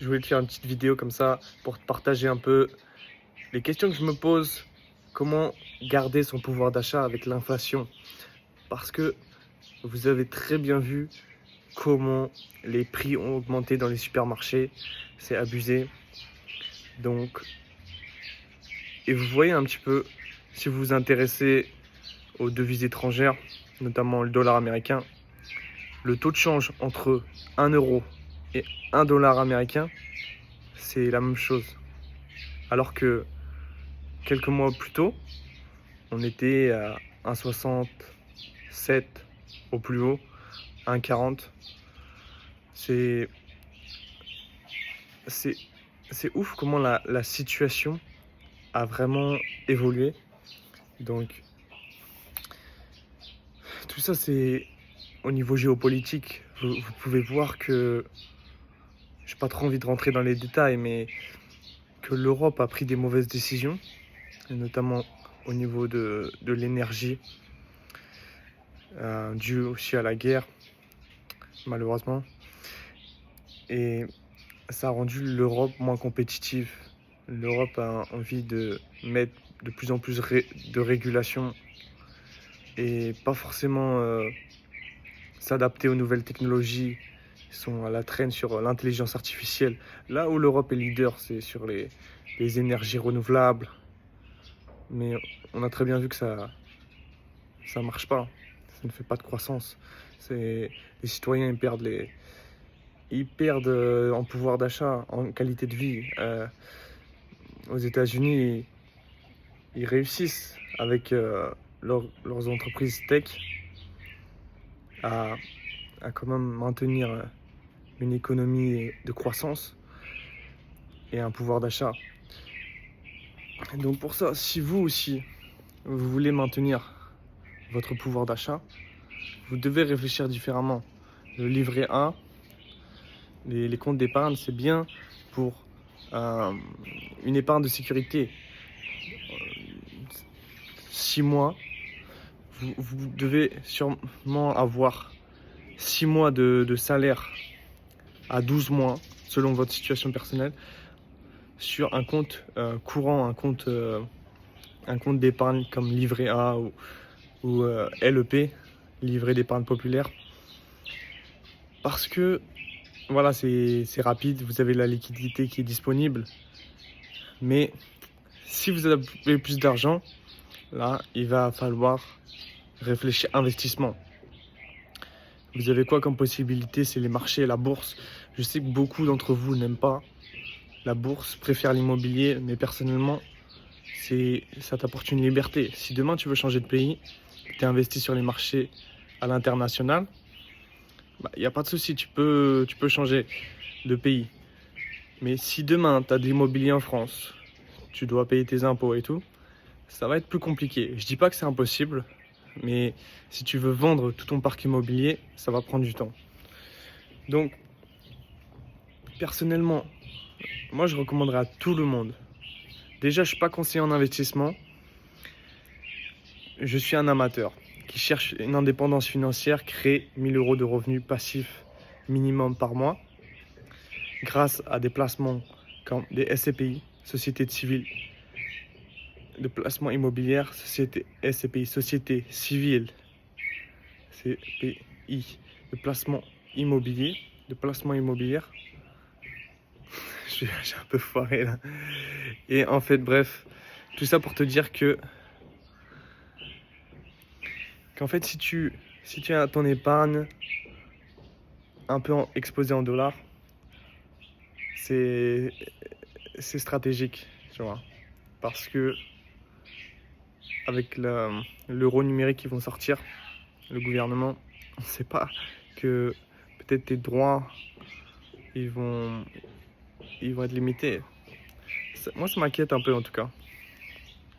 Je voulais te faire une petite vidéo comme ça pour te partager un peu les questions que je me pose. Comment garder son pouvoir d'achat avec l'inflation? Parce que vous avez très bien vu comment les prix ont augmenté dans les supermarchés. C'est abusé. Donc, et vous voyez un petit peu, si vous vous intéressez aux devises étrangères, notamment le dollar américain, le taux de change entre 1 € et 1 $ américain, c'est la même chose. Alors que quelques mois plus tôt, on était à 1,67 au plus haut, 1,40. C'est, c'est, c'est ouf comment la situation a vraiment évolué. Donc, tout ça, c'est au niveau géopolitique. Vous pouvez voir que, j'ai pas trop envie de rentrer dans les détails, mais que l'Europe a pris des mauvaises décisions, et notamment au niveau de l'énergie, due aussi à la guerre, malheureusement. Et ça a rendu l'Europe moins compétitive. L'Europe a envie de mettre de plus en plus de régulation et pas forcément s'adapter aux nouvelles technologies. Ils sont à la traîne sur l'intelligence artificielle. Là où l'Europe est leader, c'est sur les énergies renouvelables. Mais on a très bien vu que ça marche pas. Ça ne fait pas de croissance. Les citoyens ils perdent en pouvoir d'achat, en qualité de vie. Aux États-Unis, ils réussissent avec leurs entreprises tech à, à quand même maintenir une économie de croissance et un pouvoir d'achat. Donc pour ça, si vous aussi, vous voulez maintenir votre pouvoir d'achat, vous devez réfléchir différemment. Le livret A, les comptes d'épargne, c'est bien pour une épargne de sécurité. 6 mois, vous devez sûrement avoir 6 mois de salaire à 12 mois, selon votre situation personnelle, sur un compte courant, un compte d'épargne comme livret A ou LEP, livret d'épargne populaire. Parce que voilà, c'est rapide, vous avez la liquidité qui est disponible. Mais si vous avez plus d'argent, là, il va falloir réfléchir investissement. Vous avez quoi comme possibilité? C'est les marchés, la bourse. Je sais que beaucoup d'entre vous n'aiment pas la bourse, préfèrent l'immobilier, mais personnellement, ça t'apporte une liberté. Si demain tu veux changer de pays, tu es investi sur les marchés à l'international, il n'y a pas de souci, tu peux changer de pays. Mais si demain tu as de l'immobilier en France, tu dois payer tes impôts et tout, ça va être plus compliqué. Je dis pas que c'est impossible, mais si tu veux vendre tout ton parc immobilier, ça va prendre du temps. Donc, personnellement, moi je recommanderais à tout le monde. Déjà, je suis pas conseiller en investissement. Je suis un amateur qui cherche une indépendance financière, créer 1 000 € de revenus passifs minimum par mois grâce à des placements comme des SCPI, sociétés de civile de placement immobilier, société SCPI, société civile, CPI, de placement immobilier, de placement immobilier. J'ai un peu foiré là. Et en fait, bref, tout ça pour te dire qu'en fait, si tu as ton épargne un peu exposée en dollars, c'est stratégique, tu vois, parce que avec l'euro numérique qui vont sortir, le gouvernement, on ne sait pas que peut-être tes droits ils vont être limités. Moi, ça m'inquiète un peu en tout cas.